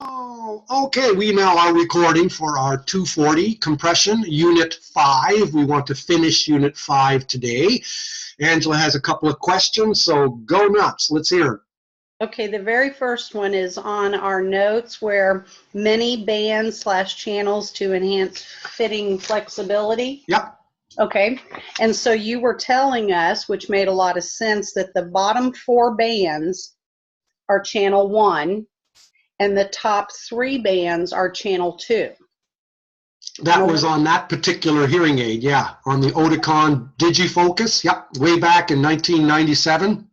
Oh, okay, we now are recording for our 240 compression, Unit 5. We want to finish Unit 5 today. Angela has a couple of questions, so go nuts. Let's hear her. Okay, the very first one is on our notes where many bands / channels to enhance fitting flexibility. Yep. Okay, and so you were telling us, which made a lot of sense, that the bottom 4 bands are channel 1 and the top 3 bands are channel 2. That was on that particular hearing aid, yeah, on the Oticon Digifocus, yep, way back in 1997.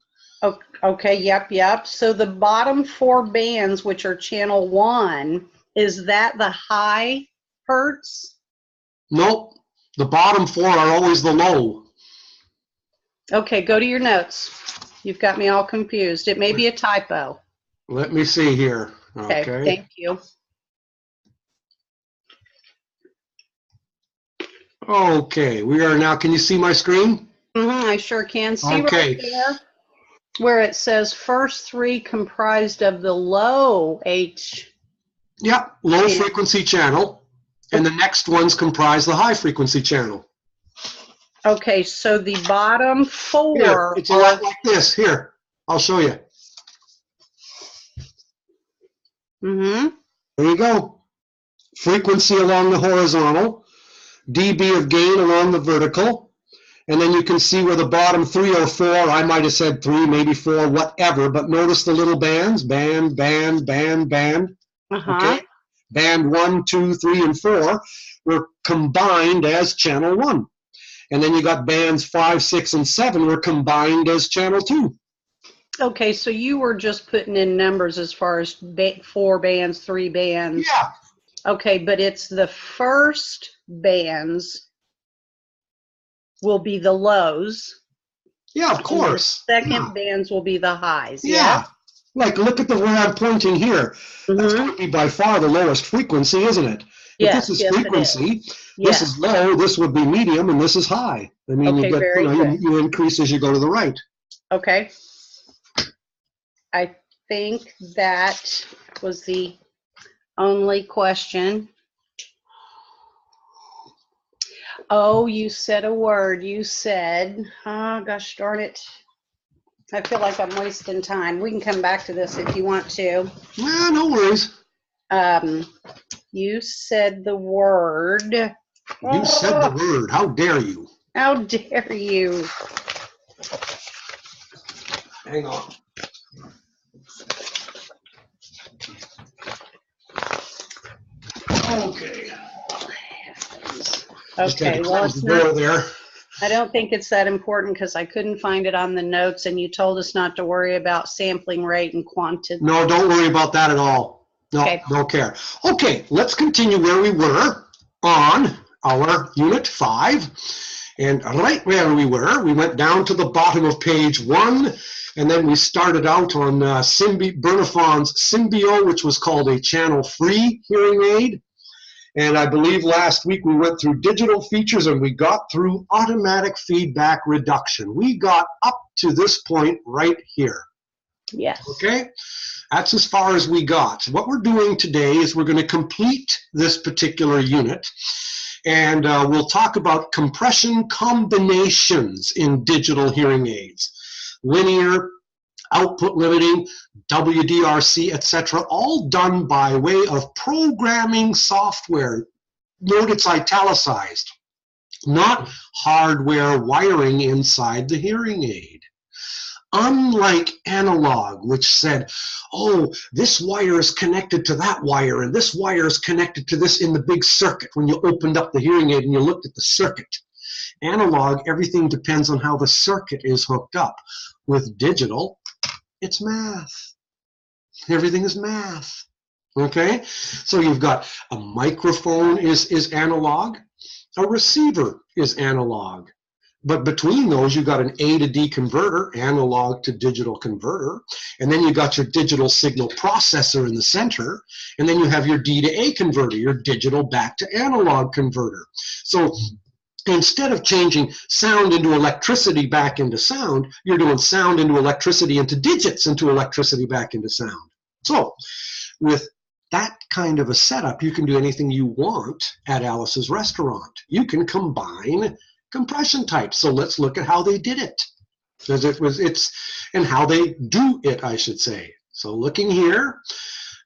Okay, yep. So the bottom 4 bands, which are channel 1, is that the high hertz? Nope, the bottom 4 are always the low. Okay, go to your notes. You've got me all confused. It may be a typo. Let me see here. Okay, thank you. Okay, we are now, can you see my screen? I sure can. See Okay. right there where it says first 3 comprised of the low H. Yep, low frequency channel, and the next ones comprise the high frequency channel. Okay, so the bottom 4. Here, it's a lot like this. Here, I'll show you. There you go. Frequency along the horizontal, dB of gain along the vertical, and then you can see where the bottom 3 or 4, I might have said 3, maybe 4, whatever, but notice the little bands, band. Okay? Band 1, 2, 3, and 4 were combined as channel 1. And then you got bands 5, 6, and 7 were combined as channel 2. Okay, so you were just putting in numbers as far as 4 bands, 3 bands. Yeah. Okay, but it's the first bands will be the lows. Yeah, of course. The second bands will be the highs. Yeah. Like, look at the way I'm pointing here. That's going to be by far the lowest frequency, isn't it? Yes, if this is frequency, this is low, this would be medium, and this is high. I mean, you get, you increase as you go to the right. Okay. I think that was the only question. Oh, you said a word. You said, oh, gosh darn it. I feel like I'm wasting time. We can come back to this if you want to. Well, no worries. You said the word. You said the word. How dare you? How dare you? Hang on. Okay. Okay, well, it's not there. I don't think it's that important because I couldn't find it on the notes, and you told us not to worry about sampling rate and quantity. No, don't worry about that at all. No, okay. Don't care. Okay, let's continue where we were on our Unit 5. And right where we were, we went down to the bottom of page 1, and then we started out on Bernofon's Symbio, which was called a channel-free hearing aid. And I believe last week we went through digital features and we got through automatic feedback reduction. We got up to this point right here. Yes. Okay? That's as far as we got. What we're doing today is we're going to complete this particular unit, and we'll talk about compression combinations in digital hearing aids. Linear, output limiting, WDRC, etc., all done by way of programming software. Note it's italicized, not hardware wiring inside the hearing aid. Unlike analog, which said, oh, this wire is connected to that wire, and this wire is connected to this in the big circuit when you opened up the hearing aid and you looked at the circuit. Analog, everything depends on how the circuit is hooked up. With digital, it's math. Everything is math. Okay? So you've got a microphone is analog, a receiver is analog. But between those, you've got an A to D converter, analog to digital converter, and then you got your digital signal processor in the center, and then you have your D to A converter, your digital back to analog converter. So instead of changing sound into electricity back into sound, you're doing sound into electricity into digits into electricity back into sound. So with that kind of a setup, you can do anything you want at Alice's Restaurant. You can combine compression types. So let's look at how they did it. And how they do it, I should say. So looking here,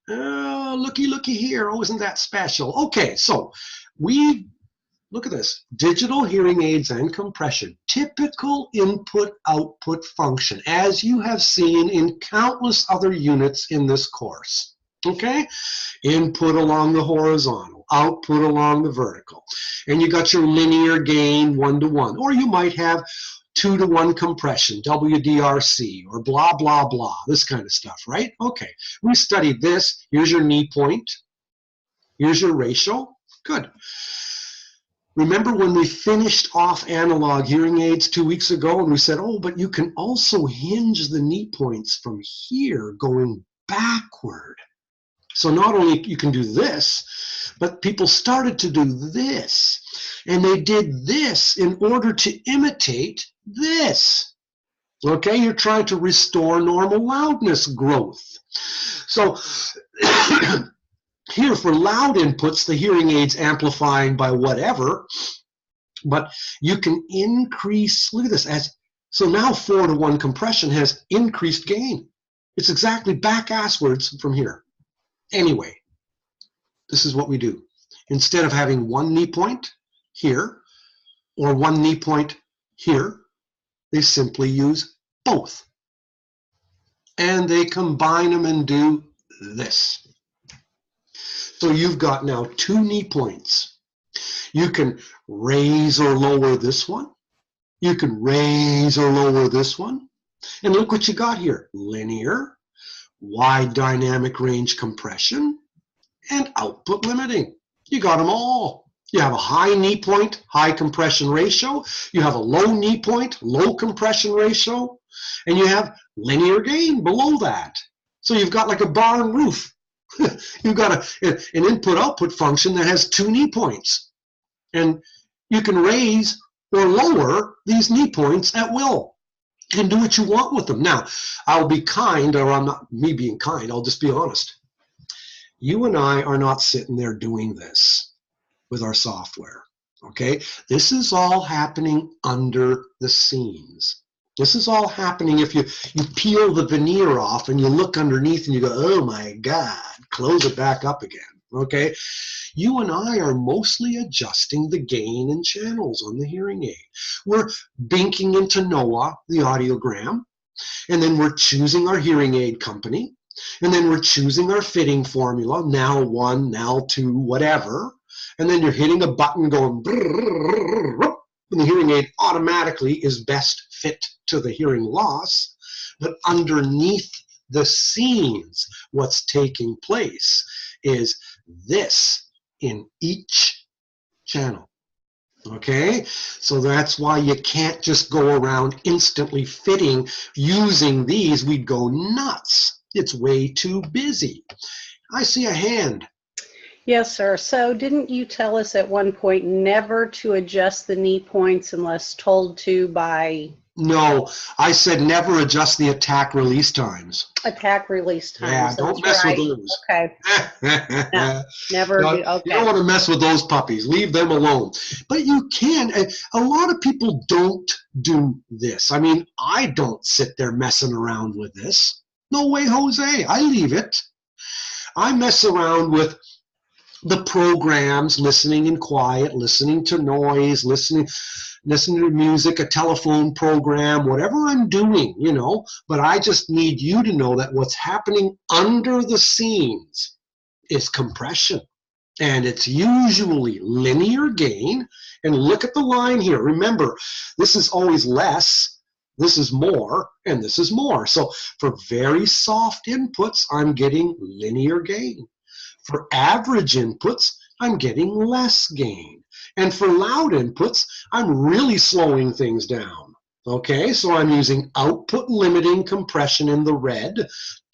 looky here. Oh, isn't that special? Okay, so look at this. Digital hearing aids and compression. Typical input-output function, as you have seen in countless other units in this course. Okay? Input along the horizontal, output along the vertical. And you got your linear gain 1-to-1. Or you might have 2-to-1 compression, WDRC, or blah, blah, blah, this kind of stuff, right? Okay, we studied this. Here's your knee point. Here's your ratio. Good. Remember when we finished off analog hearing aids 2 weeks ago, and we said, oh, but you can also hinge the knee points from here going backward. So not only you can do this, but people started to do this. And they did this in order to imitate this. Okay, you're trying to restore normal loudness growth. So here for loud inputs, the hearing aid's amplifying by whatever, but you can increase, look at this, so now 4-to-1 compression has increased gain. It's exactly back-asswards from here. Anyway, this is what we do. Instead of having one knee point here or one knee point here, they simply use both. And they combine them and do this. So you've got now 2 knee points. You can raise or lower this one. You can raise or lower this one. And look what you got here. Linear, wide dynamic range compression, and output limiting. You got them all. You have a high knee point, high compression ratio. You have a low knee point, low compression ratio. And you have linear gain below that. So you've got like a barn roof. You've got an input-output function that has 2 knee points. And you can raise or lower these knee points at will and do what you want with them. Now, I'll be kind, or I'm not me being kind, I'll just be honest. You and I are not sitting there doing this with our software, okay? This is all happening under the scenes. This is all happening if you peel the veneer off and you look underneath and you go, oh my God, close it back up again, okay? You and I are mostly adjusting the gain and channels on the hearing aid. We're binking into NOAA, the audiogram, and then we're choosing our hearing aid company, and then we're choosing our fitting formula, now 1, now 2, whatever, and then you're hitting a button going, and the hearing aid automatically is best fit to the hearing loss. But underneath the scenes, what's taking place is this in each channel. Okay, so that's why you can't just go around instantly fitting using these. We'd go nuts. It's way too busy. I see a hand. Yes, sir. So didn't you tell us at one point never to adjust the knee points unless told to by... No, I said never adjust the attack release times. Attack release times. Yeah, don't mess with those. Okay. No, never do. Okay. You don't want to mess with those puppies. Leave them alone. But you can. A lot of people don't do this. I mean, I don't sit there messing around with this. No way, Jose. I leave it. I mess around with the programs, listening in quiet, listening to noise, listening to music, a telephone program, whatever I'm doing, you know. But I just need you to know that what's happening under the scenes is compression. And it's usually linear gain. And look at the line here. Remember, this is always less, this is more, and this is more. So for very soft inputs, I'm getting linear gain. For average inputs, I'm getting less gain. And for loud inputs, I'm really slowing things down. Okay, so I'm using output limiting compression in the red,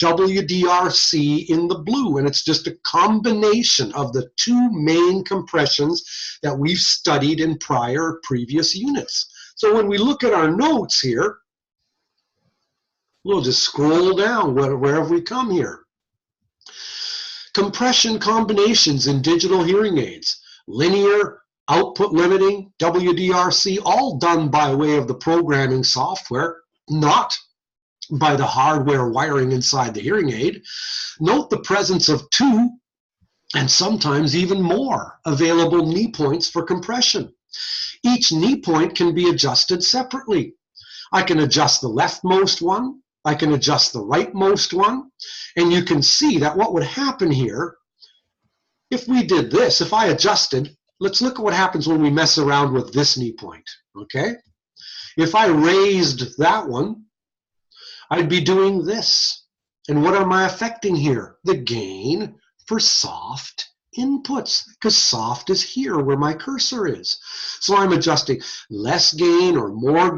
WDRC in the blue, and it's just a combination of the 2 main compressions that we've studied in previous units. So when we look at our notes here, we'll just scroll down. Where have we come here? Compression combinations in digital hearing aids, linear, output limiting, WDRC, all done by way of the programming software, not by the hardware wiring inside the hearing aid. Note the presence of 2 and sometimes even more available knee points for compression. Each knee point can be adjusted separately. I can adjust the leftmost one, I can adjust the rightmost one, and you can see that what would happen here, if we did this, if I adjusted, let's look at what happens when we mess around with this knee point, okay? If I raised that one, I'd be doing this. And what am I affecting here? The gain for soft inputs, because soft is here where my cursor is. So I'm adjusting less gain or more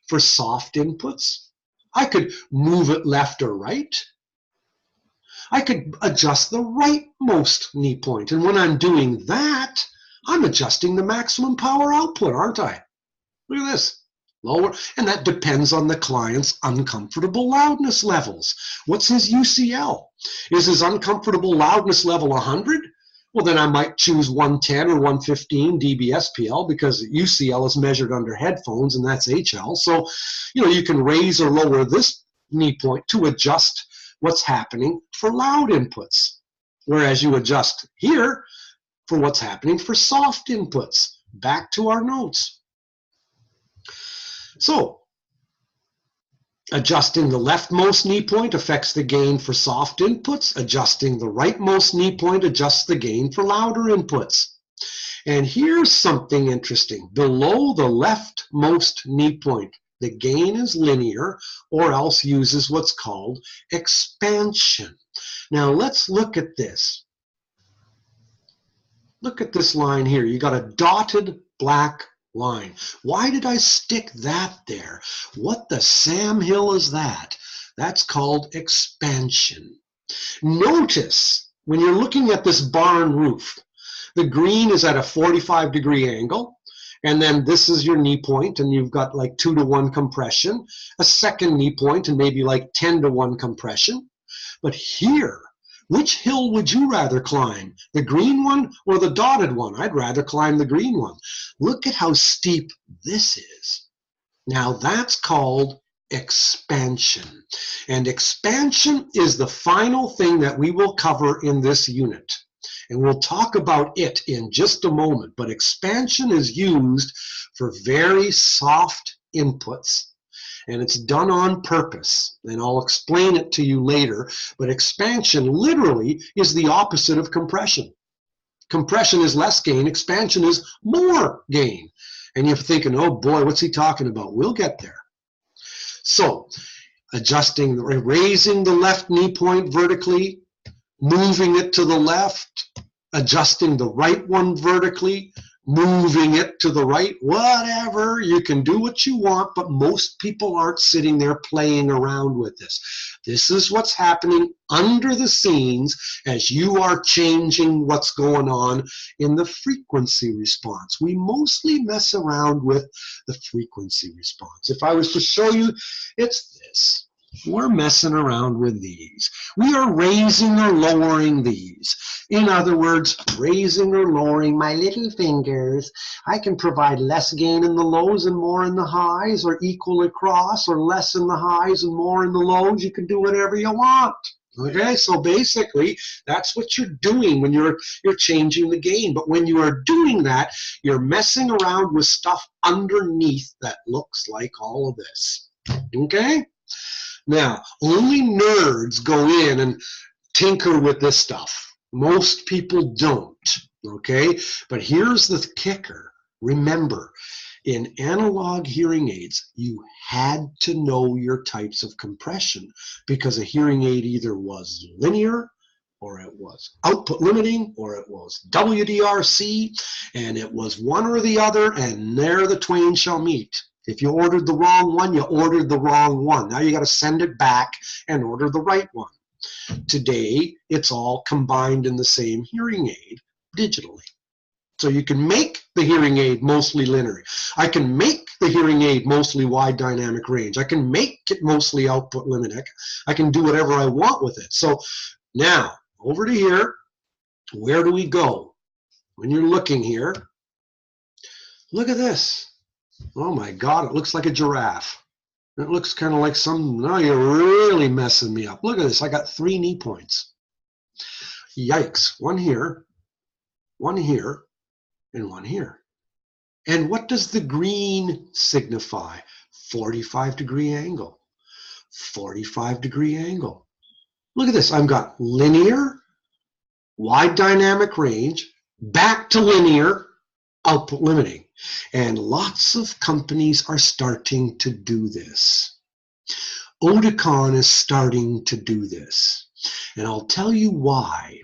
for soft inputs. I could move it left or right. I could adjust the rightmost knee point. And when I'm doing that, I'm adjusting the maximum power output, aren't I? Look at this. Lower, and that depends on the client's uncomfortable loudness levels. What's his UCL? Is his uncomfortable loudness level 100? Well, then I might choose 110 or 115 dBSPL because UCL is measured under headphones and that's HL. So, you can raise or lower this knee point to adjust what's happening for loud inputs, whereas you adjust here for what's happening for soft inputs. Back to our notes. So, adjusting the leftmost knee point affects the gain for soft inputs. Adjusting the rightmost knee point adjusts the gain for louder inputs. And here's something interesting. Below the leftmost knee point, the gain is linear or else uses what's called expansion. Now let's look at this. Look at this line here. You got a dotted black line. Why did I stick that there? What the Sam Hill is that? That's called expansion. Notice when you're looking at this barn roof, the green is at a 45-degree angle, and then this is your knee point, and you've got like 2-to-1 compression, a second knee point, and maybe like 10-to-1 compression. But here, which hill would you rather climb? The green one or the dotted one? I'd rather climb the green one. Look at how steep this is. Now that's called expansion. And expansion is the final thing that we will cover in this unit. And we'll talk about it in just a moment. But expansion is used for very soft inputs. And it's done on purpose, and I'll explain it to you later, but expansion literally is the opposite of compression. Compression is less gain, expansion is more gain. And you're thinking, oh boy, what's he talking about? We'll get there. So, raising the left knee point vertically, moving it to the left, adjusting the right one vertically, moving it to the right, whatever. You can do what you want, but most people aren't sitting there playing around with this. This is what's happening under the scenes as you are changing what's going on in the frequency response. We mostly mess around with the frequency response. If I was to show you, it's this. We're messing around with these. We are raising or lowering these. In other words, raising or lowering my little fingers. I can provide less gain in the lows and more in the highs, or equal across, or less in the highs and more in the lows. You can do whatever you want. Okay, so basically, that's what you're doing when you're changing the gain. But when you are doing that, you're messing around with stuff underneath that looks like all of this. Okay? Now, only nerds go in and tinker with this stuff. Most people don't, okay? But here's the kicker. Remember, in analog hearing aids, you had to know your types of compression because a hearing aid either was linear, or it was output limiting, or it was WDRC, and it was one or the other, and there the twain shall meet. If you ordered the wrong one, you ordered the wrong one. Now you got to send it back and order the right one. Today, it's all combined in the same hearing aid digitally. So you can make the hearing aid mostly linear. I can make the hearing aid mostly wide dynamic range. I can make it mostly output limiting. I can do whatever I want with it. So now, over to here, where do we go? When you're looking here, look at this. Oh my God, it looks like a giraffe. It looks kind of like some, now you're really messing me up. Look at this, I got 3 knee points. Yikes, one here, and one here. And what does the green signify? 45-degree angle. 45-degree angle. Look at this. I've got linear, wide dynamic range, back to linear, output limiting. And lots of companies are starting to do this. Oticon is starting to do this. And I'll tell you why.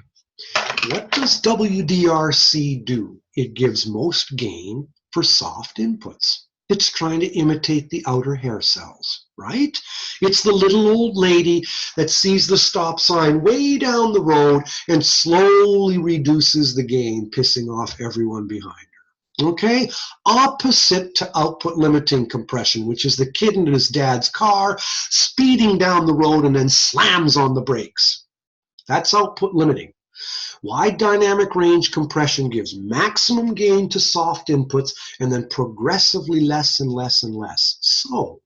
What does WDRC do? It gives most gain for soft inputs. It's trying to imitate the outer hair cells, right? It's the little old lady that sees the stop sign way down the road and slowly reduces the gain, pissing off everyone behind her. Okay? Opposite to output limiting compression, which is the kid in his dad's car speeding down the road and then slams on the brakes. That's output limiting. Wide dynamic range compression gives maximum gain to soft inputs and then progressively less and less and less. So,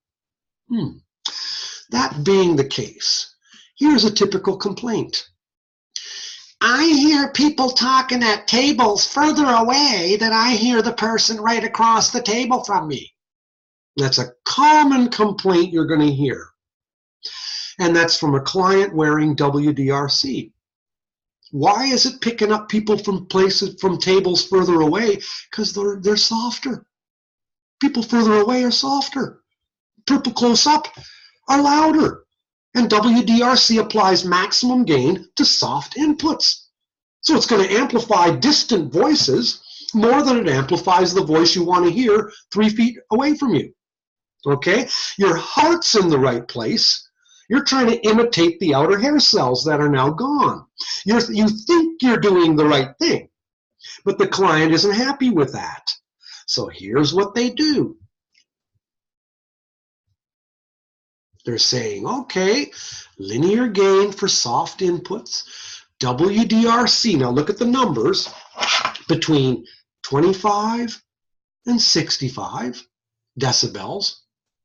that being the case, here's a typical complaint. I hear people talking at tables further away than I hear the person right across the table from me. That's a common complaint you're going to hear. And that's from a client wearing WDRC. Why is it picking up people from tables further away? Because they're softer. People further away are softer. People close up are louder. And WDRC applies maximum gain to soft inputs. So it's going to amplify distant voices more than it amplifies the voice you want to hear 3 feet away from you. Okay? Your heart's in the right place. You're trying to imitate the outer hair cells that are now gone. You think you're doing the right thing, but the client isn't happy with that. So here's what they do. They're saying, okay, linear gain for soft inputs, WDRC. Now look at the numbers between 25 and 65 decibels,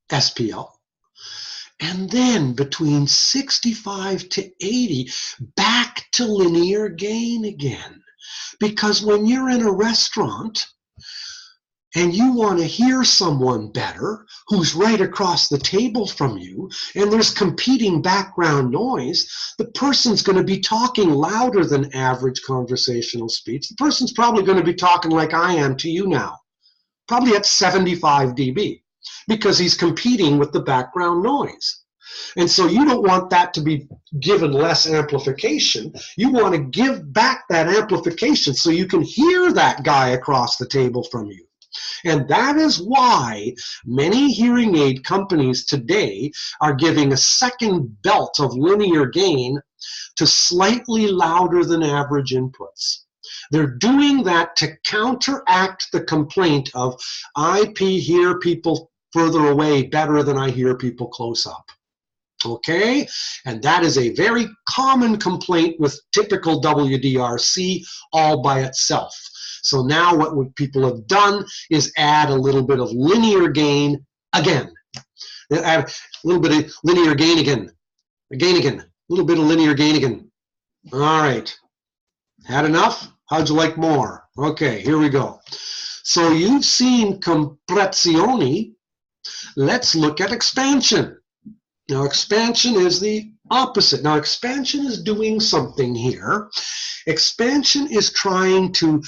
SPL. And then between 65 to 80, back to linear gain again. Because when you're in a restaurant and you want to hear someone better who's right across the table from you, and there's competing background noise, the person's going to be talking louder than average conversational speech. The person's probably going to be talking like I am to you now, probably at 75 dB. Because he's competing with the background noise. And so you don't want that to be given less amplification. You want to give back that amplification so you can hear that guy across the table from you. And that is why many hearing aid companies today are giving a second belt of linear gain to slightly louder than average inputs. They're doing that to counteract the complaint of I hear people further away better than I hear people close up. Okay? And that is a very common complaint with typical WDRC all by itself. So now what people have done is add a little bit of linear gain again. Add a little bit of linear gain again. Again. A little bit of linear gain again. All right. Had enough? How'd you like more? Okay, here we go. So you've seen compressione. Let's look at expansion. Now expansion is the opposite. Now expansion is doing something here. Expansion is trying to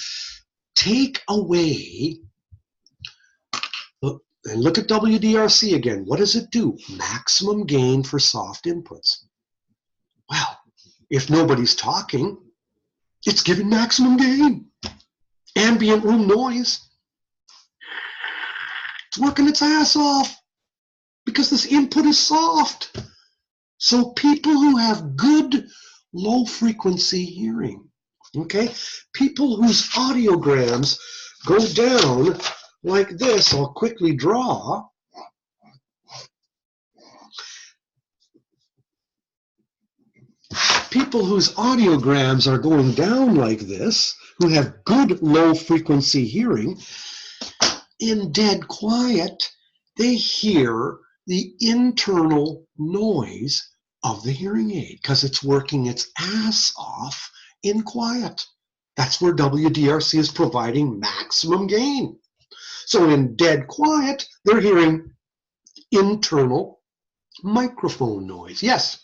take away, and look at WDRC again. What does it do? Maximum gain for soft inputs. Well, if nobody's talking, it's giving maximum gain. Ambient room noise. It's working its ass off because this input is soft. So people who have good low frequency hearing Okay, people whose audiograms go down like this, I'll quickly draw. People whose audiograms are going down like this, who have good low frequency hearing, in dead quiet, they hear the internal noise of the hearing aid because it's working its ass off in quiet. That's where WDRC is providing maximum gain. So in dead quiet, they're hearing internal microphone noise. Yes?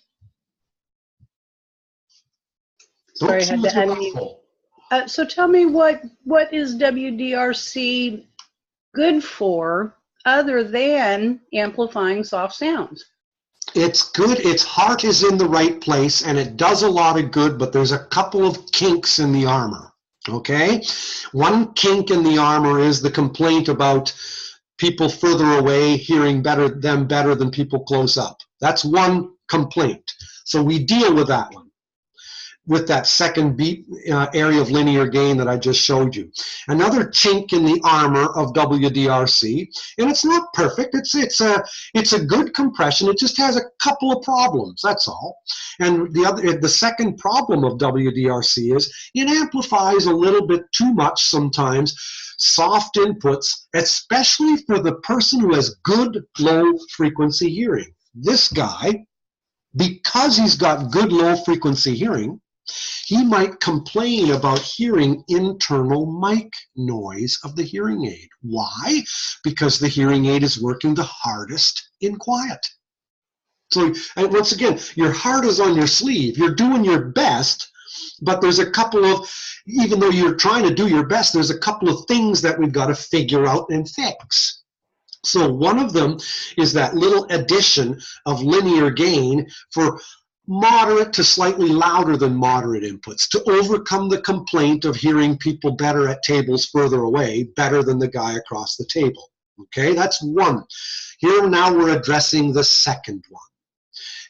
Sorry, I had to unmute. So tell me what is WDRC good for other than amplifying soft sounds? It's good. Its heart is in the right place, and it does a lot of good, but there's a couple of kinks in the armor, okay? One kink in the armor is the complaint about people further away hearing better than people close up. That's one complaint. So we deal with that one, with that second beat area of linear gain that I just showed you. Another chink in the armor of WDRC, and it's not perfect, it's a good compression, it just has a couple of problems, that's all. And the second problem of WDRC is it amplifies a little bit too much sometimes soft inputs, especially for the person who has good low frequency hearing. This guy, because he's got good low frequency hearing, he might complain about hearing internal mic noise of the hearing aid. Why? Because the hearing aid is working the hardest in quiet. So, and once again, your heart is on your sleeve. You're doing your best, but there's a couple of, even though you're trying to do your best, there's a couple of things that we've got to figure out and fix. So one of them is that little addition of linear gain for moderate to slightly louder than moderate inputs to overcome the complaint of hearing people better at tables further away, better than the guy across the table. Okay, that's one. Here now we're addressing the second one.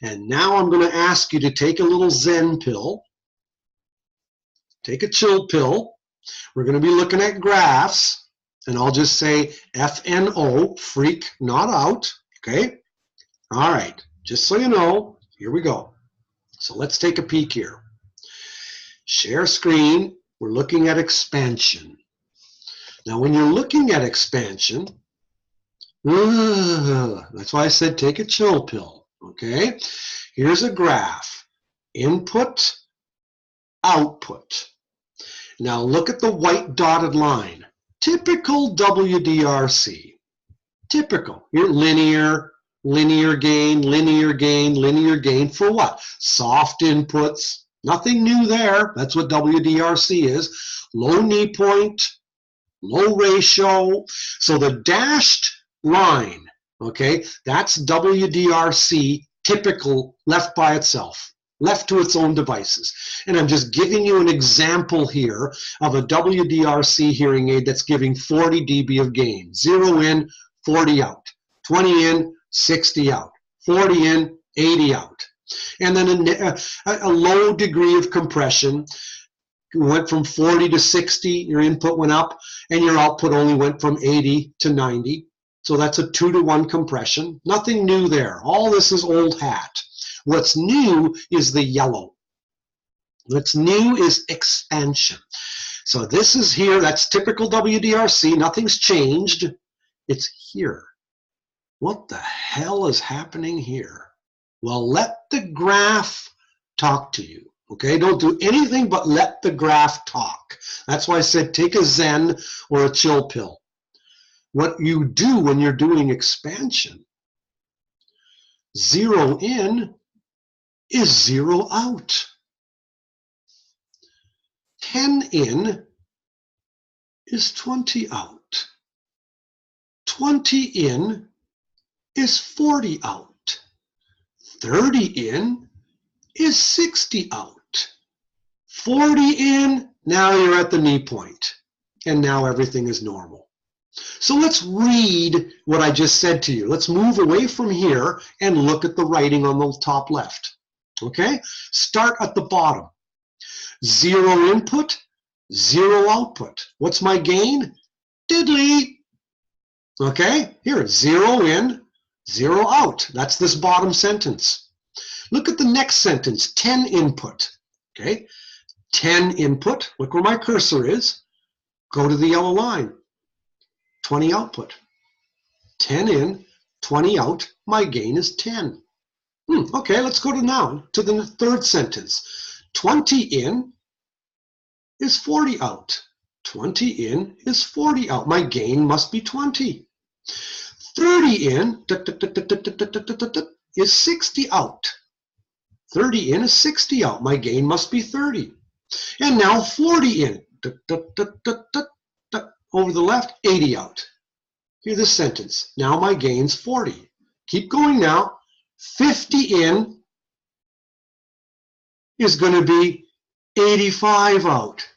And now I'm going to ask you to take a little Zen pill, take a chill pill. We're going to be looking at graphs, and I'll just say FNO, freak not out, okay? All right, just so you know, here we go. So let's take a peek here. Share screen, we're looking at expansion. Now when you're looking at expansion, that's why I said take a chill pill, okay? Here's a graph, input, output. Now look at the white dotted line. Typical WDRC, typical, you're linear, linear gain, linear gain, linear gain for what? Soft inputs, nothing new there. That's what WDRC is. Low knee point, low ratio. So the dashed line, okay, that's WDRC typical left by itself, left to its own devices. And I'm just giving you an example here of a WDRC hearing aid that's giving 40 dB of gain. 0 in, 40 out. 20 in, 60 out, 40 in, 80 out. And then a low degree of compression. You went from 40 to 60, your input went up, and your output only went from 80 to 90. So that's a 2-to-1 compression. Nothing new there. All this is old hat. What's new is the yellow. What's new is expansion. So this is here, that's typical WDRC, nothing's changed. It's here. What the hell is happening here? Well, let the graph talk to you, okay? Don't do anything but let the graph talk. That's why I said take a Zen or a chill pill. What you do when you're doing expansion, 0 in is 0 out. 10 in is 20 out. 20 in is 40 out. 30 in is 60 out. 40 in, now you're at the knee point, and now everything is normal. So let's read what I just said to you. Let's move away from here and look at the writing on the top left. Okay? Start at the bottom. 0 input, 0 output. What's my gain? Diddly. Okay, here, 0 in, 0 out. That's this bottom sentence. Look at the next sentence, 10 input. Okay, 10 input, look where my cursor is. Go to the yellow line, 20 output. 10 in, 20 out, my gain is 10. Okay, let's go to the third sentence. 20 in is 40 out. 20 in is 40 out. My gain must be 20. 30 in is 60 out. 30 in is 60 out. My gain must be 30. And now 40 in, over the left, 80 out. Hear this sentence. Now my gain's 40. Keep going now. 50 in is going to be 85 out.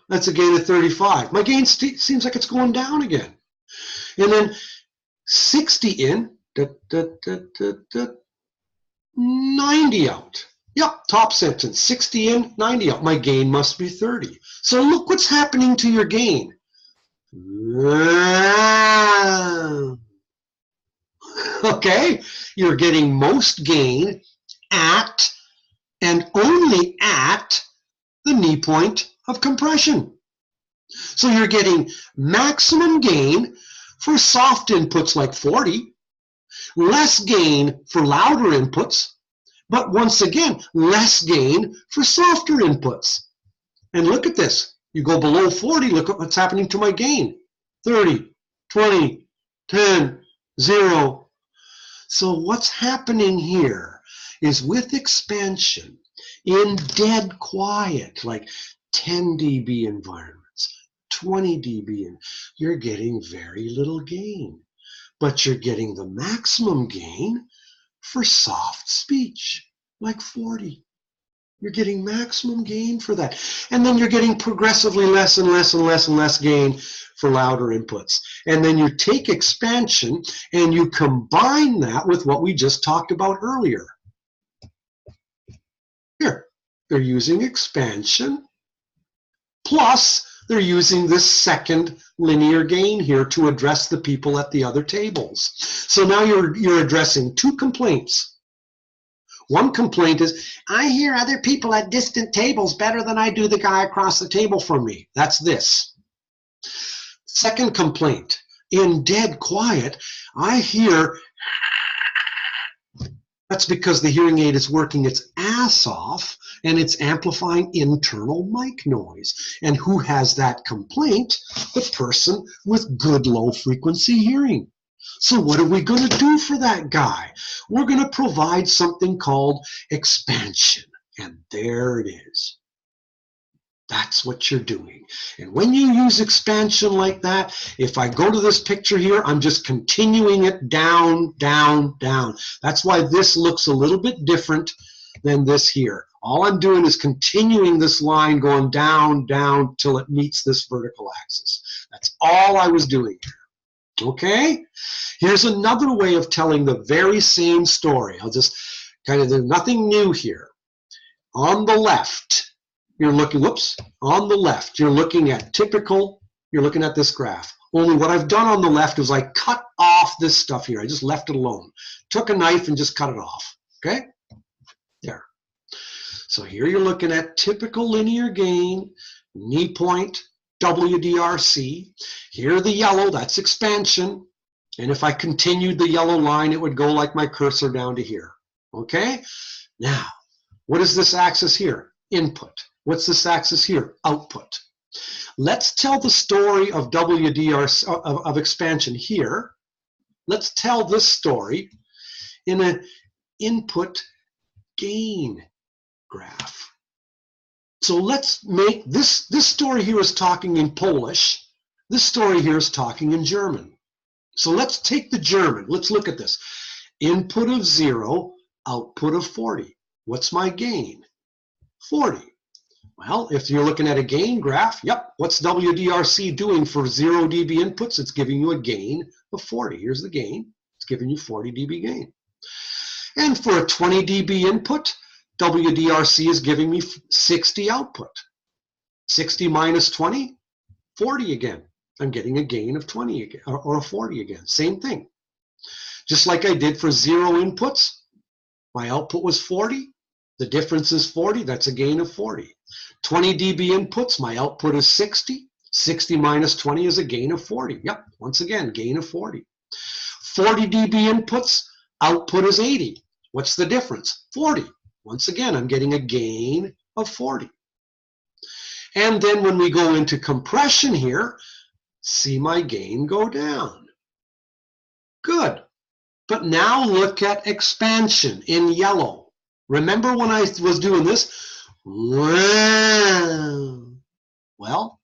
That's a gain of 35. My gain seems like it's going down again. And then 60 in, 90 out. Yep, top sentence, 60 in, 90 out. My gain must be 30. So look what's happening to your gain. Okay, you're getting most gain at and only at the knee point of compression. So you're getting maximum gain for soft inputs like 40, less gain for louder inputs, but once again, less gain for softer inputs. And look at this. You go below 40, look at what's happening to my gain. 30, 20, 10, 0. So what's happening here is with expansion in dead quiet, like 10 dB environments, 20 dB, you're getting very little gain. But you're getting the maximum gain for soft speech, like 40. You're getting maximum gain for that. And then you're getting progressively less and less and less and less gain for louder inputs. And then you take expansion and you combine that with what we just talked about earlier. Here, they're using expansion, plus they're using this second linear gain here to address the people at the other tables. So now you're addressing two complaints. One complaint is, I hear other people at distant tables better than I do the guy across the table from me. That's this. Second complaint, in dead quiet, I hear, that's because the hearing aid is working its ass off and it's amplifying internal mic noise. And who has that complaint? The person with good low frequency hearing. So what are we going to do for that guy? We're going to provide something called expansion. And there it is. That's what you're doing. And when you use expansion like that, if I go to this picture here, I'm just continuing it down, down, down. That's why this looks a little bit different than this here. All I'm doing is continuing this line going down, down, till it meets this vertical axis. That's all I was doing here. Okay? Here's another way of telling the very same story. I'll just there's nothing new here. On the left, you're looking, on the left, you're looking at you're looking at this graph. Only what I've done on the left is I cut off this stuff here. I just left it alone. Took a knife and just cut it off. Okay? There. So here you're looking at typical linear gain, knee point, WDRC. Here the yellow, that's expansion. And if I continued the yellow line, it would go like my cursor down to here. Okay? Now, what is this axis here? Input. What's this axis here? Output. Let's tell the story of WDRC, of expansion here. Let's tell this story in an input gain graph. So let's make this story here is talking in Polish. This story here is talking in German. So let's take the German. Let's look at this. Input of 0, output of 40. What's my gain? 40. Well, if you're looking at a gain graph, yep, what's WDRC doing for 0 dB inputs? It's giving you a gain of 40. Here's the gain. It's giving you 40 dB gain. And for a 20 dB input, WDRC is giving me 60 output. 60 minus 20, 40 again. I'm getting a gain of 20 again, or a 40 again. Same thing. Just like I did for 0 inputs, my output was 40. The difference is 40. That's a gain of 40. 20 dB inputs, my output is 60. 60 minus 20 is a gain of 40. Yep, once again, gain of 40. 40 dB inputs, output is 80. What's the difference? 40. Once again, I'm getting a gain of 40. And then when we go into compression here, see my gain go down. Good. But now look at expansion in yellow. Remember when I was doing this? Well,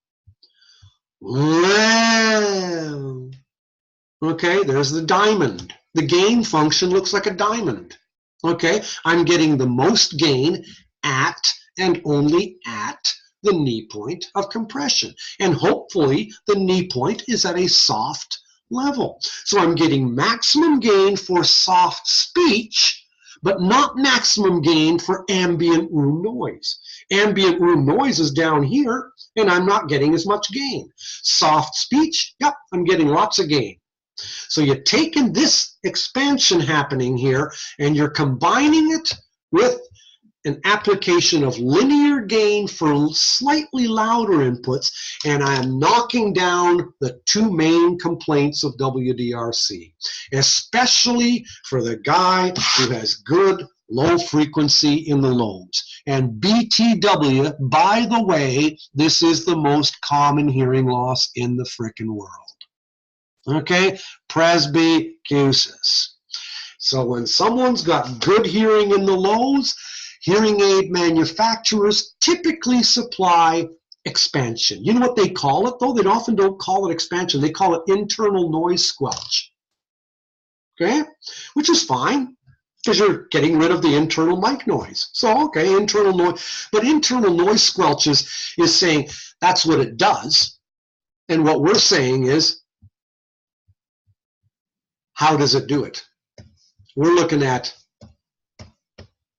okay, there's the diamond. The gain function looks like a diamond. Okay, I'm getting the most gain at and only at the knee point of compression. And hopefully the knee point is at a soft level. So I'm getting maximum gain for soft speech, but not maximum gain for ambient room noise. Ambient room noise is down here, and I'm not getting as much gain. Soft speech, yep, I'm getting lots of gain. So you're taking this expansion happening here, and you're combining it with an application of linear gain for slightly louder inputs, and I'm knocking down the two main complaints of WDRC, especially for the guy who has good low frequency in the lobes. And BTW, by the way, this is the most common hearing loss in the frickin' world. Okay, presbycusis. So when someone's got good hearing in the lows, hearing aid manufacturers typically supply expansion. You know what they call it, though? They often don't call it expansion. They call it internal noise squelch. Okay, which is fine because you're getting rid of the internal mic noise. So, okay, internal noise. But internal noise squelch is saying that's what it does. And what we're saying is, how does it do it? We're looking at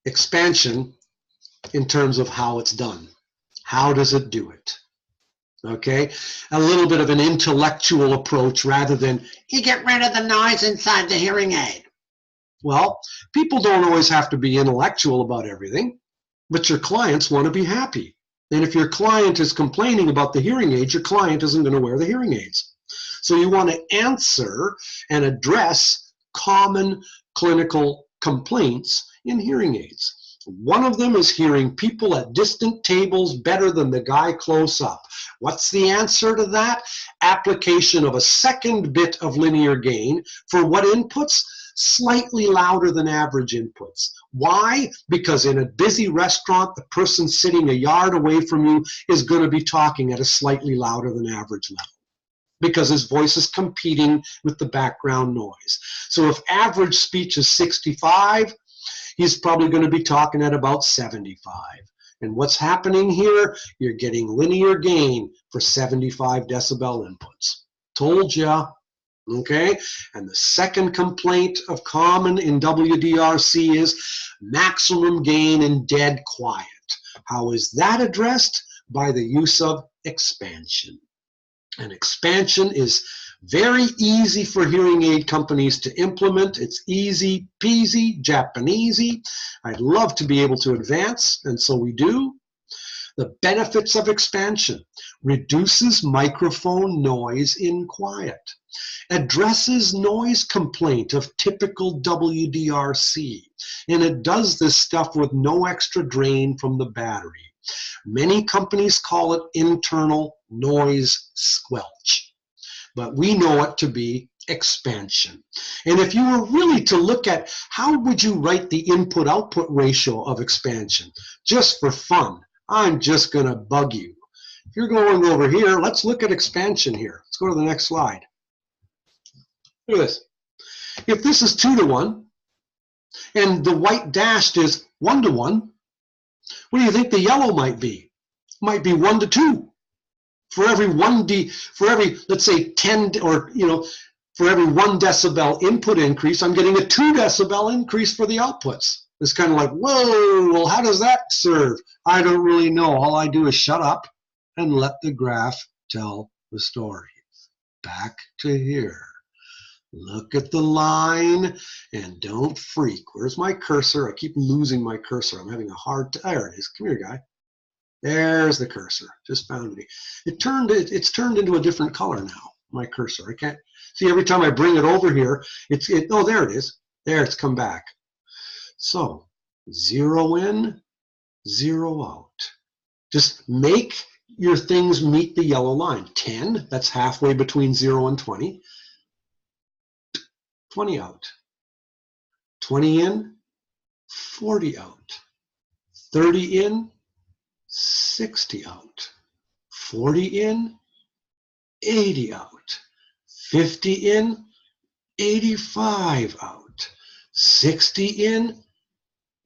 expansion in terms of how it's done. How does it do it? Okay, a little bit of an intellectual approach rather than you get rid of the noise inside the hearing aid. Well, people don't always have to be intellectual about everything, but your clients want to be happy. And if your client is complaining about the hearing aids, your client isn't going to wear the hearing aids. So you want to answer and address common clinical complaints in hearing aids. One of them is hearing people at distant tables better than the guy close up. What's the answer to that? Application of a second bit of linear gain for what inputs? Slightly louder than average inputs. Why? Because in a busy restaurant, the person sitting a yard away from you is going to be talking at a slightly louder than average level, because his voice is competing with the background noise. So if average speech is 65, he's probably going to be talking at about 75. And what's happening here? You're getting linear gain for 75 decibel inputs. Told ya. Okay? And the second complaint of common in WDRC is maximum gain in dead quiet. How is that addressed? By the use of expansion. And expansion is very easy for hearing aid companies to implement. It's easy peasy, Japanesey. I'd love to be able to advance, and so we do. The benefits of expansion: reduces microphone noise in quiet, addresses noise complaint of typical WDRC, and it does this stuff with no extra drain from the battery. Many companies call it internal noise squelch, but we know it to be expansion. And if you were really to look at how would you write the input-output ratio of expansion, just for fun, I'm just going to bug you. If you're going over here, let's look at expansion here. Let's go to the next slide. Look at this. If this is 2-to-1 and the white dashed is 1-to-1, what do you think the yellow might be? It might be 1-to-2. For every let's say 10, or for every 1 decibel input increase, I'm getting a 2 decibel increase for the outputs. It's kind of like, whoa, well, how does that serve? I don't really know. All I do is shut up and let the graph tell the story. Back to here. Look at the line and don't freak. Where's my cursor? I keep losing my cursor. I'm having a hard time. There it is. Come here, guy. There's the cursor. Just found me. It's turned into a different color now, my cursor. I can't see every time I bring it over here. Oh, there it is. There, it's come back. So 0 in, 0 out. Just make your things meet the yellow line. 10, that's halfway between 0 and 20. 20 out. 20 in, 40 out. 30 in, 60 out. 40 in, 80 out. 50 in, 85 out. 60 in,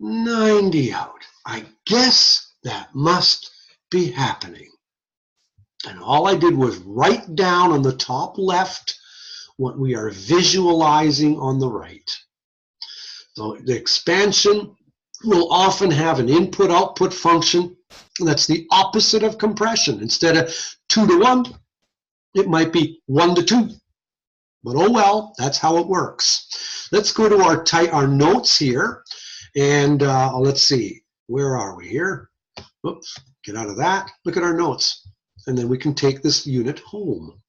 90 out. I guess that must be happening. And all I did was write down on the top left what we are visualizing on the right. So the expansion will often have an input-output function that's the opposite of compression. Instead of 2 to 1, it might be 1 to 2. But oh well, that's how it works. Let's go to our notes here. And let's see, where are we here? Oops, get out of that. Look at our notes. And then we can take this unit home.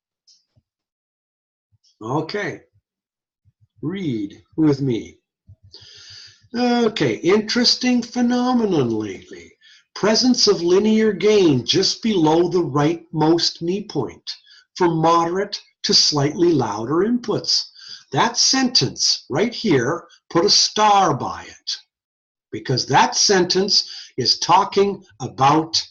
Okay, read with me. Okay, interesting phenomenon lately. Presence of linear gain just below the rightmost knee point for moderate to slightly louder inputs. That sentence right here, put a star by it, because that sentence is talking about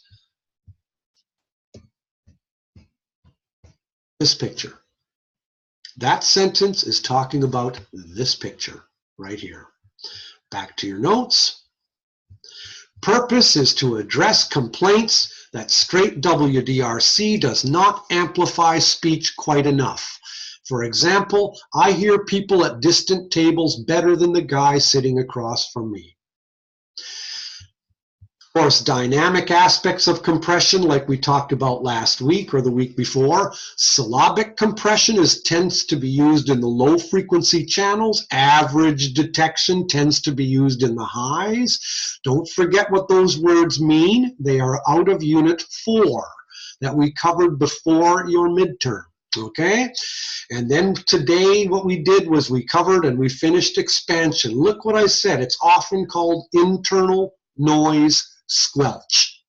this picture. That sentence is talking about this picture right here. Back to your notes. Purpose is to address complaints that straight WDRC does not amplify speech quite enough. For example, I hear people at distant tables better than the guy sitting across from me. Of course, dynamic aspects of compression, like we talked about last week or the week before. Syllabic compression tends to be used in the low frequency channels. Average detection tends to be used in the highs. Don't forget what those words mean. They are out of Unit 4 that we covered before your midterm. Okay, and then today what we did was we covered and we finished expansion. Look what I said. It's often called internal noise squelch.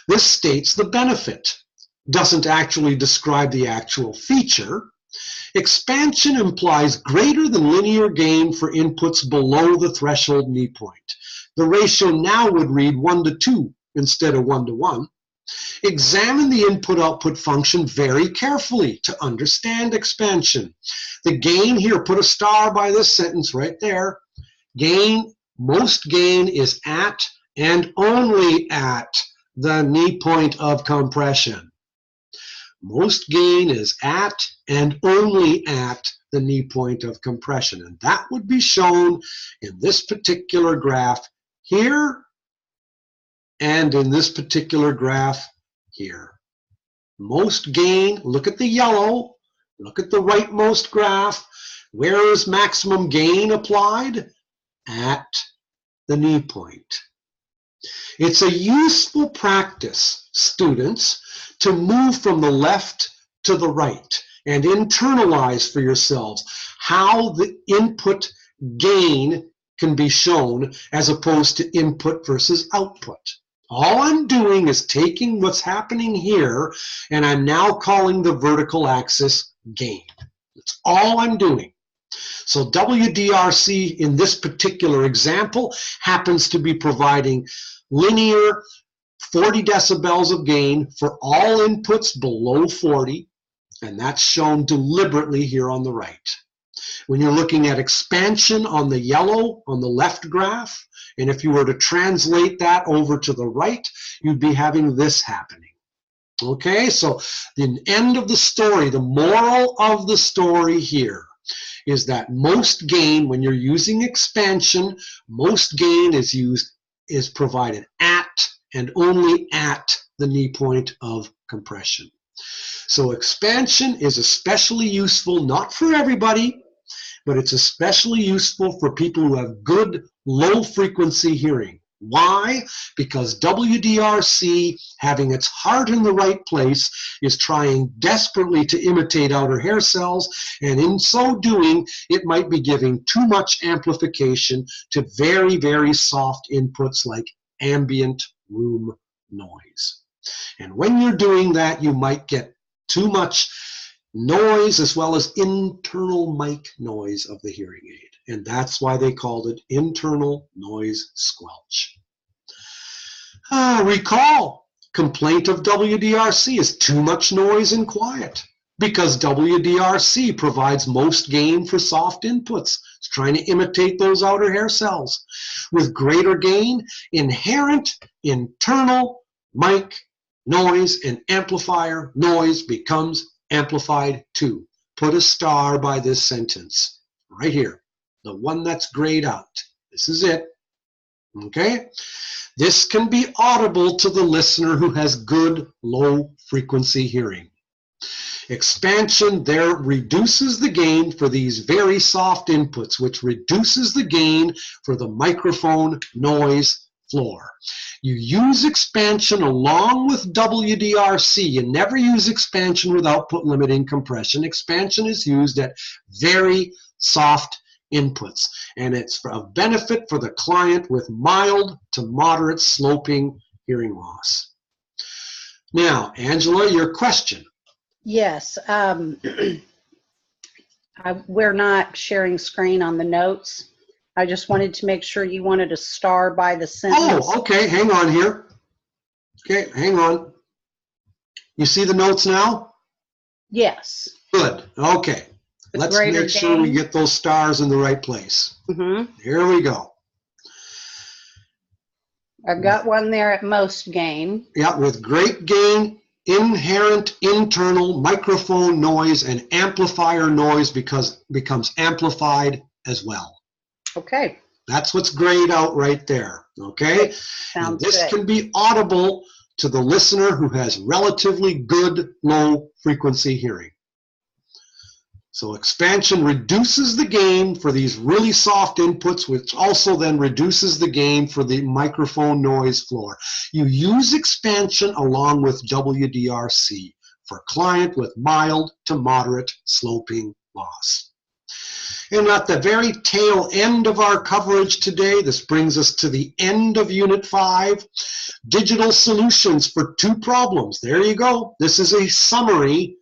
This states the benefit, doesn't actually describe the actual feature. Expansion implies greater than linear gain for inputs below the threshold knee point. The ratio now would read 1 to 2 instead of 1 to 1. Examine the input-output function very carefully to understand expansion. The gain here, put a star by this sentence right there. Gain, most gain is at and only at the knee point of compression. Most gain is at and only at the knee point of compression. And that would be shown in this particular graph here and in this particular graph here. Most gain, look at the yellow, look at the rightmost graph. Where is maximum gain applied? At the knee point. It's a useful practice, students, to move from the left to the right and internalize for yourselves how the input gain can be shown as opposed to input versus output. All I'm doing is taking what's happening here and I'm now calling the vertical axis gain. That's all I'm doing. So WDRC in this particular example happens to be providing linear 40 decibels of gain for all inputs below 40, and that's shown deliberately here on the right. When you're looking at expansion on the yellow, on the left graph, and if you were to translate that over to the right, you'd be having this happening. Okay, so the end of the story, the moral of the story here is that most gain, when you're using expansion, most gain is provided at and only at the knee point of compression. So expansion is especially useful, not for everybody, but it's especially useful for people who have good low frequency hearing. Why? Because WDRC, having its heart in the right place, is trying desperately to imitate outer hair cells, and in so doing, it might be giving too much amplification to very, very soft inputs like ambient room noise. And when you're doing that, you might get too much noise as well as internal mic noise of the hearing aid. And that's why they called it internal noise squelch. Recall, complaint of WDRC is too much noise and quiet, because WDRC provides most gain for soft inputs. It's trying to imitate those outer hair cells. With greater gain, inherent internal mic noise and amplifier noise becomes amplified too. Put a star by this sentence right here, the one that's grayed out. This is it. Okay? This can be audible to the listener who has good low frequency hearing. Expansion there reduces the gain for these very soft inputs, which reduces the gain for the microphone noise floor. You use expansion along with WDRC. You never use expansion with output limiting compression. Expansion is used at very soft inputs, and it's of benefit for the client with mild to moderate sloping hearing loss. Now, Angela, your question. Yes. We're not sharing screen on the notes. I just wanted to make sure you wanted a star by the sentence. Oh, okay. Hang on here. Okay, hang on. You see the notes now? Yes. Good. Okay. Let's make sure we get those stars in the right place. Here we go. I've got one there at most gain. Yeah, with great gain, inherent internal microphone noise and amplifier noise becomes amplified as well. Okay. That's what's grayed out right there. Okay? Sounds this good. can be audible to the listener who has relatively good low frequency hearing. So expansion reduces the gain for these really soft inputs, which also then reduces the gain for the microphone noise floor. You use expansion along with WDRC for client with mild to moderate sloping loss. And at the very tail end of our coverage today, this brings us to the end of Unit 5, digital solutions for two problems. There you go. This is a summary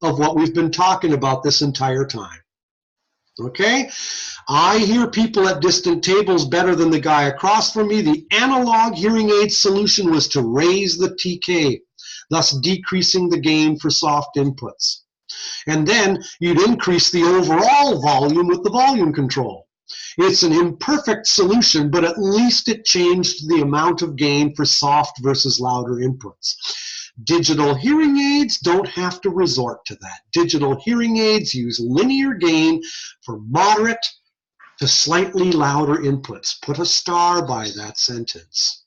of what we've been talking about this entire time. Okay? I hear people at distant tables better than the guy across from me. The analog hearing aid solution was to raise the TK, thus decreasing the gain for soft inputs. And then you'd increase the overall volume with the volume control. It's an imperfect solution, but at least it changed the amount of gain for soft versus louder inputs. Digital hearing aids don't have to resort to that. Digital hearing aids use linear gain for moderate to slightly louder inputs. Put a star by that sentence.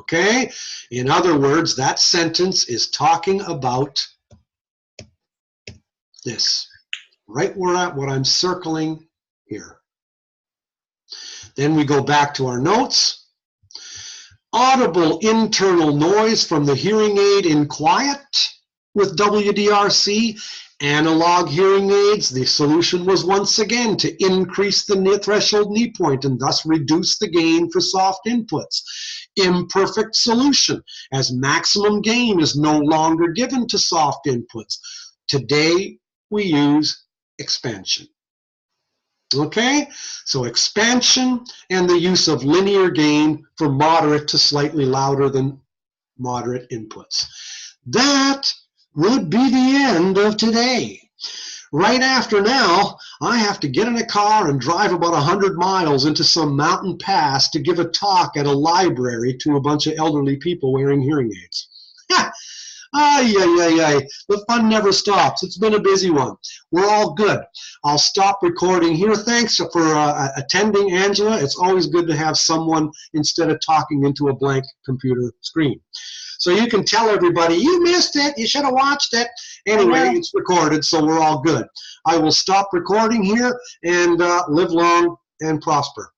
Okay? In other words, that sentence is talking about this. Right where what I'm circling here. Then we go back to our notes. Audible internal noise from the hearing aid in quiet with WDRC. Analog hearing aids, the solution was once again to increase the threshold knee point and thus reduce the gain for soft inputs. Imperfect solution, as maximum gain is no longer given to soft inputs. Today, we use expansion. Okay, so expansion and the use of linear gain for moderate to slightly louder than moderate inputs. That would be the end of today. Right after now, I have to get in a car and drive about 100 miles into some mountain pass to give a talk at a library to a bunch of elderly people wearing hearing aids. Ay, ay, ay, ay. The fun never stops. It's been a busy one. We're all good. I'll stop recording here. Thanks for attending, Angela. It's always good to have someone instead of talking into a blank computer screen. So you can tell everybody, you missed it. You should have watched it. Anyway, it's recorded, so we're all good. I will stop recording here and live long and prosper.